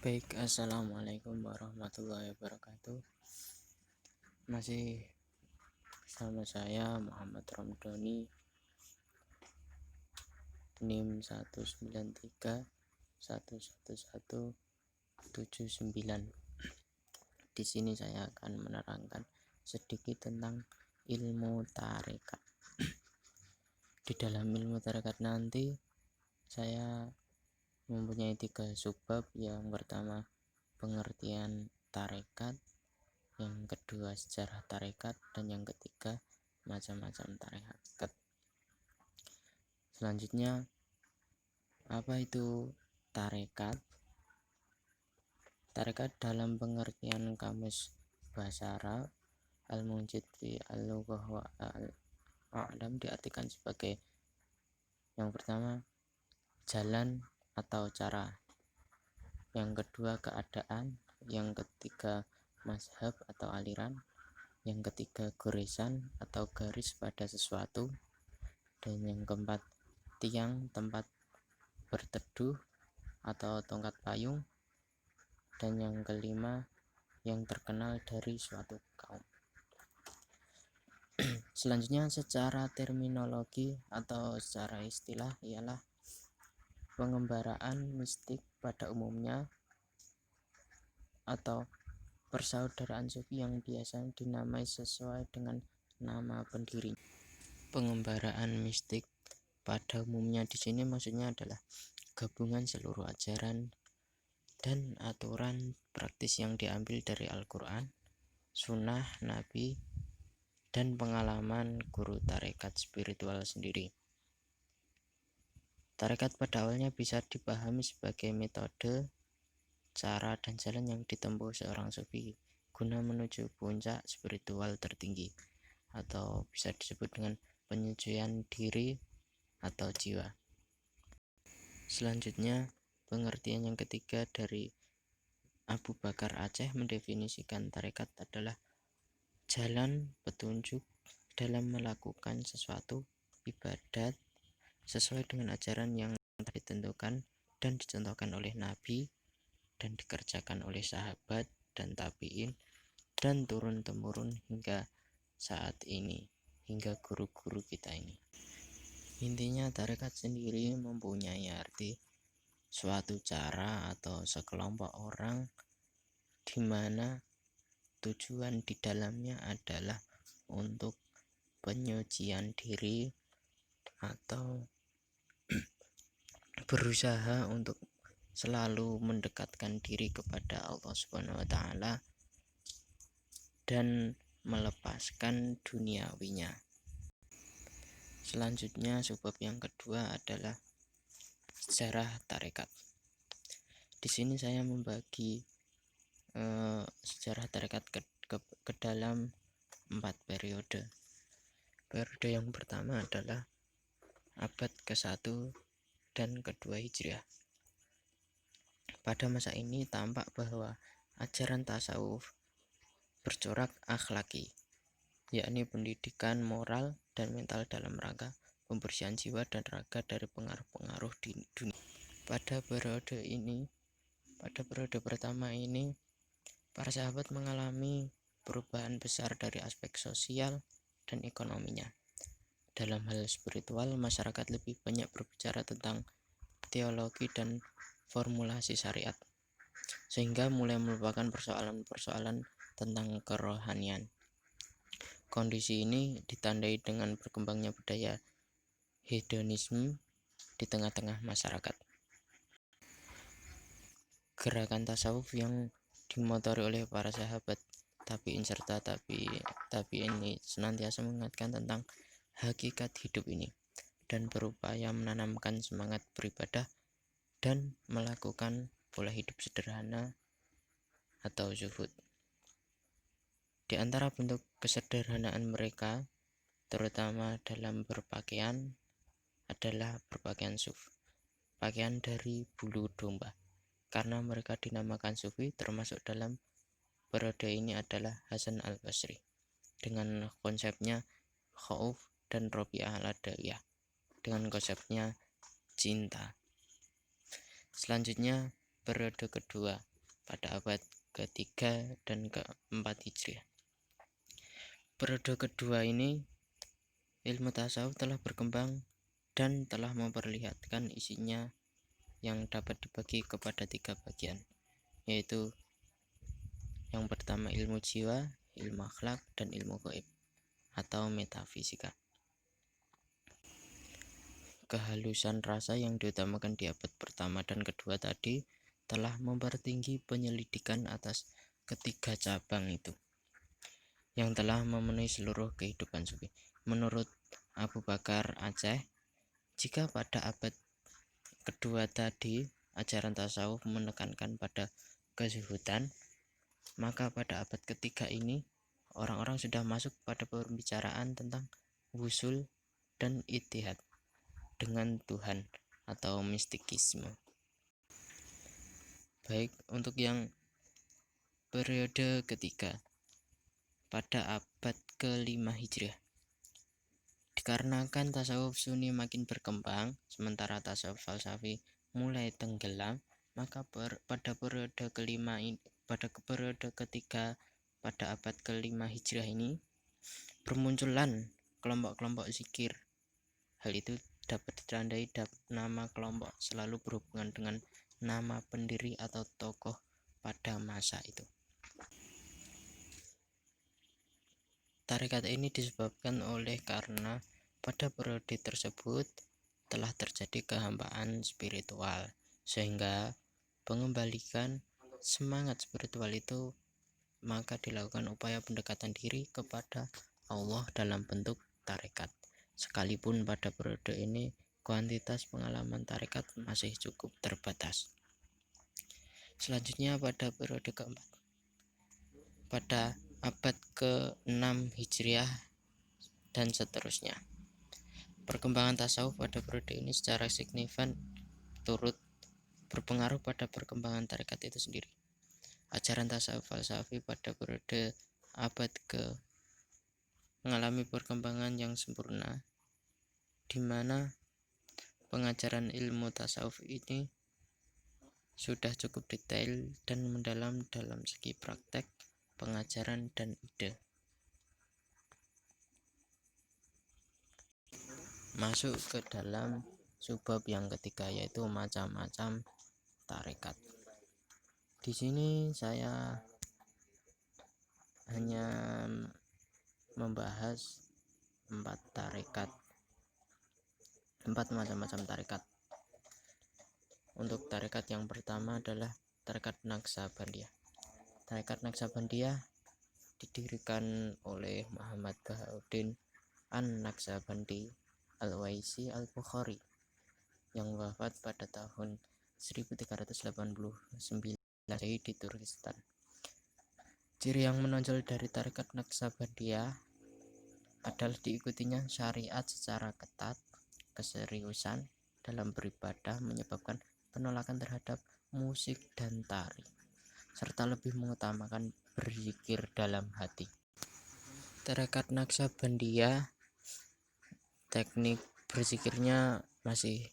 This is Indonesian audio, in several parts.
Baik, assalamualaikum warahmatullahi wabarakatuh. Masih bersama saya Muhammad Ramdhani, NIM 193111179. Di sini saya akan menerangkan sedikit tentang ilmu tarekat. Di dalam ilmu tarekat nanti saya mempunyai 3 subbab. Yang pertama, pengertian tarekat, yang kedua sejarah tarekat, dan yang ketiga macam-macam tarekat. Selanjutnya, apa itu tarekat? Tarekat dalam pengertian kamus bahasa Arab Al-Munjid fi al-Lughah wa al-A'lam diartikan sebagai yang pertama, jalan atau cara, yang kedua keadaan, yang ketiga mazhab atau aliran, yang ketiga goresan atau garis pada sesuatu, dan yang keempat tiang tempat berteduh atau tongkat payung, dan yang kelima yang terkenal dari suatu kaum. Selanjutnya, secara terminologi atau secara istilah ialah pengembaraan mistik pada umumnya atau persaudaraan sufi yang biasa dinamai sesuai dengan nama pendiri. Pengembaraan mistik pada umumnya di sini maksudnya adalah gabungan seluruh ajaran dan aturan praktis yang diambil dari Al-Quran, Sunnah Nabi, dan pengalaman guru tarekat spiritual sendiri. Tarekat pada awalnya bisa dipahami sebagai metode, cara, dan jalan yang ditempuh seorang sufi guna menuju puncak spiritual tertinggi, atau bisa disebut dengan penyucian diri atau jiwa. Selanjutnya, pengertian yang ketiga dari Abu Bakar Aceh mendefinisikan tarekat adalah jalan petunjuk dalam melakukan sesuatu ibadat sesuai dengan ajaran yang ditentukan dan dicontohkan oleh Nabi dan dikerjakan oleh sahabat dan tabi'in dan turun-temurun hingga saat ini, hingga guru-guru kita ini. Intinya, tarekat sendiri mempunyai arti suatu cara atau sekelompok orang di mana tujuan di dalamnya adalah untuk penyucian diri atau berusaha untuk selalu mendekatkan diri kepada Allah Subhanahu wa taala dan melepaskan duniawinya. Selanjutnya, subbab yang kedua adalah sejarah tarekat. Di sini saya membagi sejarah tarekat ke dalam 4 periode. Periode yang pertama adalah abad ke-1 dan ke-2 Hijriah. Pada masa ini tampak bahwa ajaran tasawuf bercorak akhlaki, yakni pendidikan moral dan mental dalam rangka pembersihan jiwa dan raga dari pengaruh-pengaruh di dunia. Pada periode pertama ini, para sahabat mengalami perubahan besar dari aspek sosial dan ekonominya. Dalam hal spiritual, masyarakat lebih banyak berbicara tentang teologi dan formulasi syariat, sehingga mulai melupakan persoalan-persoalan tentang kerohanian. Kondisi ini ditandai dengan berkembangnya budaya hedonisme di tengah-tengah masyarakat. Gerakan tasawuf yang dimotori oleh para sahabat tabi'in serta tabi'in ini senantiasa mengingatkan tentang hakikat hidup ini dan berupaya menanamkan semangat beribadah dan melakukan pola hidup sederhana atau zuhud. Di antara bentuk kesederhanaan mereka, terutama dalam berpakaian, adalah berpakaian suf, pakaian dari bulu domba. Karena mereka dinamakan sufi, termasuk dalam periode ini adalah Hasan al-Basri dengan konsepnya khauf dan Robi'ah al-Adawiyah dengan konsepnya cinta. Selanjutnya, periode kedua pada abad ketiga dan keempat Hijriah. Periode kedua ini ilmu tasawuf telah berkembang dan telah memperlihatkan isinya yang dapat dibagi kepada 3 bagian, yaitu yang pertama ilmu jiwa, ilmu akhlak, dan ilmu gaib atau metafisika. Kehalusan rasa yang diutamakan di abad pertama dan kedua tadi telah mempertinggi penyelidikan atas ketiga cabang itu yang telah memenuhi seluruh kehidupan sufi. Menurut Abu Bakar Aceh, jika pada abad kedua tadi ajaran tasawuf menekankan pada kezuhudan, maka pada abad ketiga ini orang-orang sudah masuk pada pembicaraan tentang wusul dan ittihad dengan Tuhan atau mistikisme. Baik, untuk yang periode ketiga pada abad ke-5 Hijriah, dikarenakan tasawuf Sunni makin berkembang sementara tasawuf falsafi mulai tenggelam, maka pada periode ketiga pada abad ke-5 Hijriah ini bermunculan kelompok-kelompok zikir. Hal itu dapat ditandai nama kelompok selalu berhubungan dengan nama pendiri atau tokoh pada masa itu. Tarekat ini disebabkan oleh karena pada periode tersebut telah terjadi kehambaan spiritual, sehingga pengembalikan semangat spiritual itu maka dilakukan upaya pendekatan diri kepada Allah dalam bentuk tarekat. Sekalipun pada periode ini kuantitas pengalaman tarekat masih cukup terbatas. Selanjutnya pada periode keempat, pada abad ke-6 Hijriah dan seterusnya, perkembangan tasawuf pada periode ini secara signifikan turut berpengaruh pada perkembangan tarekat itu sendiri. Ajaran tasawuf falsafi pada periode abad ke mengalami perkembangan yang sempurna, di mana pengajaran ilmu tasawuf ini sudah cukup detail dan mendalam dalam segi praktek, pengajaran, dan ide. Masuk ke dalam subbab yang ketiga, yaitu macam-macam tarekat. Di sini saya hanya membahas 4 macam-macam tarekat. Untuk tarekat yang pertama adalah tarekat Naksabandiyah. Tarekat Naksabandiyah didirikan oleh Muhammad Bahauddin An-Naksabandi Al-Waisi Al-Bukhari yang wafat pada tahun 1389 di Turkistan. Ciri yang menonjol dari tarekat Naksabandiyah adalah diikutinya syariat secara ketat, keseriusan dalam beribadah menyebabkan penolakan terhadap musik dan tari, serta lebih mengutamakan berzikir dalam hati. Tarekat Naksabandiyah, teknik berzikirnya masih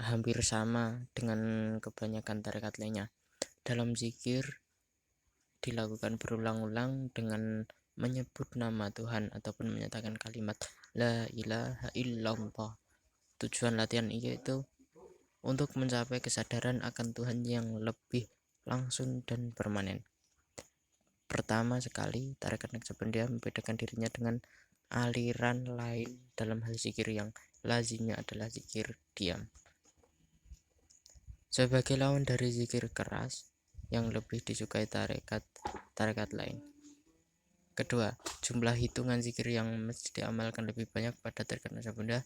hampir sama dengan kebanyakan tarekat lainnya. Dalam zikir dilakukan berulang-ulang dengan menyebut nama Tuhan ataupun menyatakan kalimat La ilaha illallah. Tujuan latihan yaitu untuk mencapai kesadaran akan Tuhan yang lebih langsung dan permanen. Pertama sekali, tarekat Naksabandiyah membedakan dirinya dengan aliran lain dalam hal zikir yang lazimnya adalah zikir diam, sebagai lawan dari zikir keras yang lebih disukai tarekat lain. Kedua, jumlah hitungan zikir yang mesti diamalkan lebih banyak pada tarekat Naksabandiyah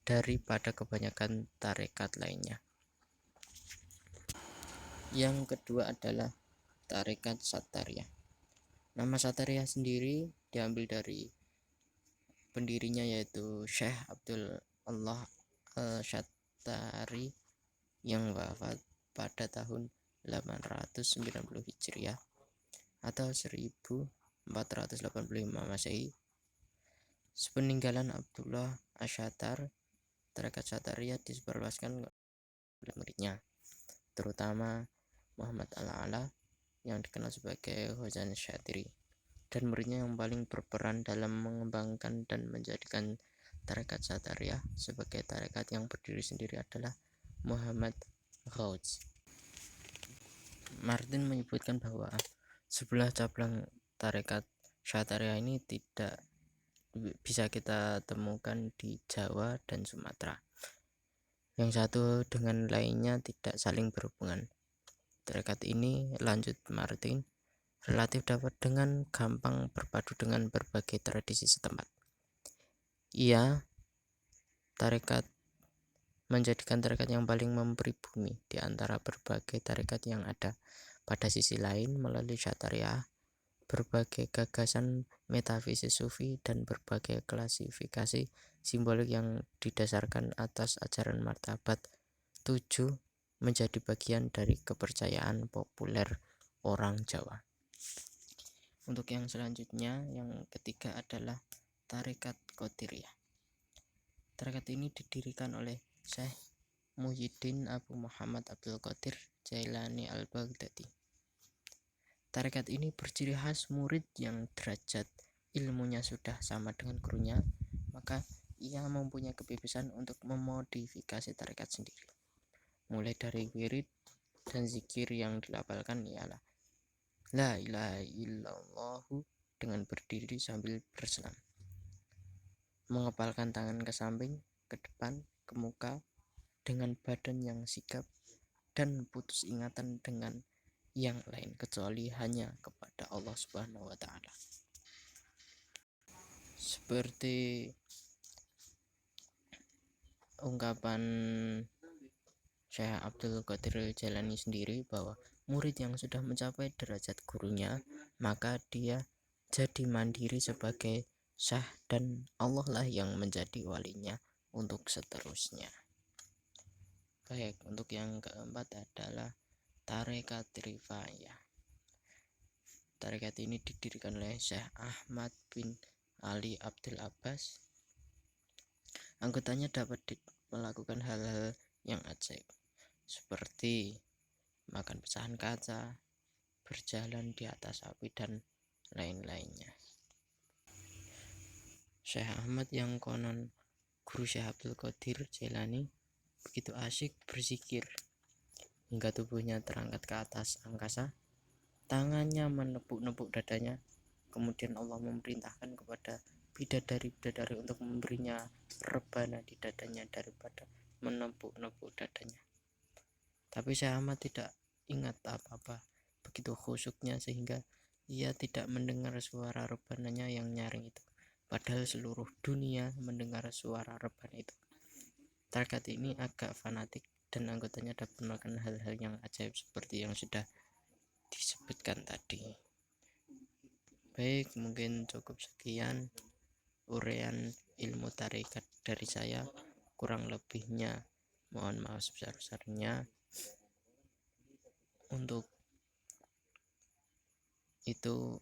daripada kebanyakan tarekat lainnya. Yang kedua adalah tarekat Satariyah. Nama Satariyah sendiri diambil dari pendirinya, yaitu Syekh Abdul Allah Al-Shattari yang wafat pada tahun 890 Hijriah atau 1485 Masehi. Sepeninggalan Abdullah Asyatar, tarekat Satariyah disebarluaskan oleh muridnya, terutama Muhammad Al-A'la yang dikenal sebagai Khazan Syatiri, dan muridnya yang paling berperan dalam mengembangkan dan menjadikan tarekat Satariyah sebagai tarekat yang berdiri sendiri adalah Muhammad Ghaus. Martin menyebutkan bahwa sebelah cabang tarekat Satariyah ini tidak bisa kita temukan di Jawa dan Sumatera. Yang satu dengan lainnya tidak saling berhubungan. Tarekat ini, lanjut Martin, relatif dapat dengan gampang berpadu dengan berbagai tradisi setempat. Ia tarekat menjadikan tarekat yang paling mempribumi di antara berbagai tarekat yang ada. Pada sisi lain, melalui Satariyah, berbagai gagasan metafisis sufi dan berbagai klasifikasi simbolik yang didasarkan atas ajaran martabat 7 menjadi bagian dari kepercayaan populer orang Jawa. Untuk yang selanjutnya, yang ketiga adalah tarekat Qadiriyah. Tarekat ini didirikan oleh Syekh Muhyiddin Abu Muhammad Abdul Qadir Jailani Al-Baghdadi. Tarekat ini berciri khas murid yang derajat ilmunya sudah sama dengan gurunya, maka ia mempunyai kebebasan untuk memodifikasi tarekat sendiri. Mulai dari wirid dan zikir yang dilafalkan ialah La ilaha illallahu dengan berdiri sambil berselam, mengepalkan tangan ke samping, ke depan, ke muka dengan badan yang sigap, dan putus ingatan dengan yang lain kecuali hanya kepada Allah Subhanahu wa taala. Seperti ungkapan Syekh Abdul Qadir Jailani sendiri bahwa murid yang sudah mencapai derajat gurunya, maka dia jadi mandiri sebagai syah dan Allah lah yang menjadi walinya untuk seterusnya. Baik, untuk yang keempat adalah tarekat Rifa'iyah. Tarekat ini didirikan oleh Syekh Ahmad bin Ali Abdul Abbas. Anggotanya dapat melakukan hal-hal yang ajaib, seperti makan pecahan kaca, berjalan di atas api, dan lain-lainnya. Syekh Ahmad yang konon guru Syekh Abdul Qadir Jailani begitu asyik berzikir hingga tubuhnya terangkat ke atas angkasa, tangannya menepuk-nepuk dadanya. Kemudian Allah memerintahkan kepada bidadari-bidadari untuk memberinya rebana di dadanya daripada menepuk-nepuk dadanya. Tapi Syekh Ahmad tidak ingat apa-apa, begitu khusyuknya sehingga ia tidak mendengar suara rebananya yang nyaring itu, padahal seluruh dunia mendengar suara rebana itu. Tarekat ini agak fanatik dan anggotanya dapat melakukan hal-hal yang ajaib seperti yang sudah disebutkan tadi. Baik, mungkin cukup sekian uraian ilmu tarekat dari saya. Kurang lebihnya mohon maaf sebesar-besarnya. Untuk itu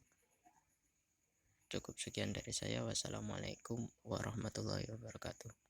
cukup sekian dari saya. Wassalamualaikum warahmatullahi wabarakatuh.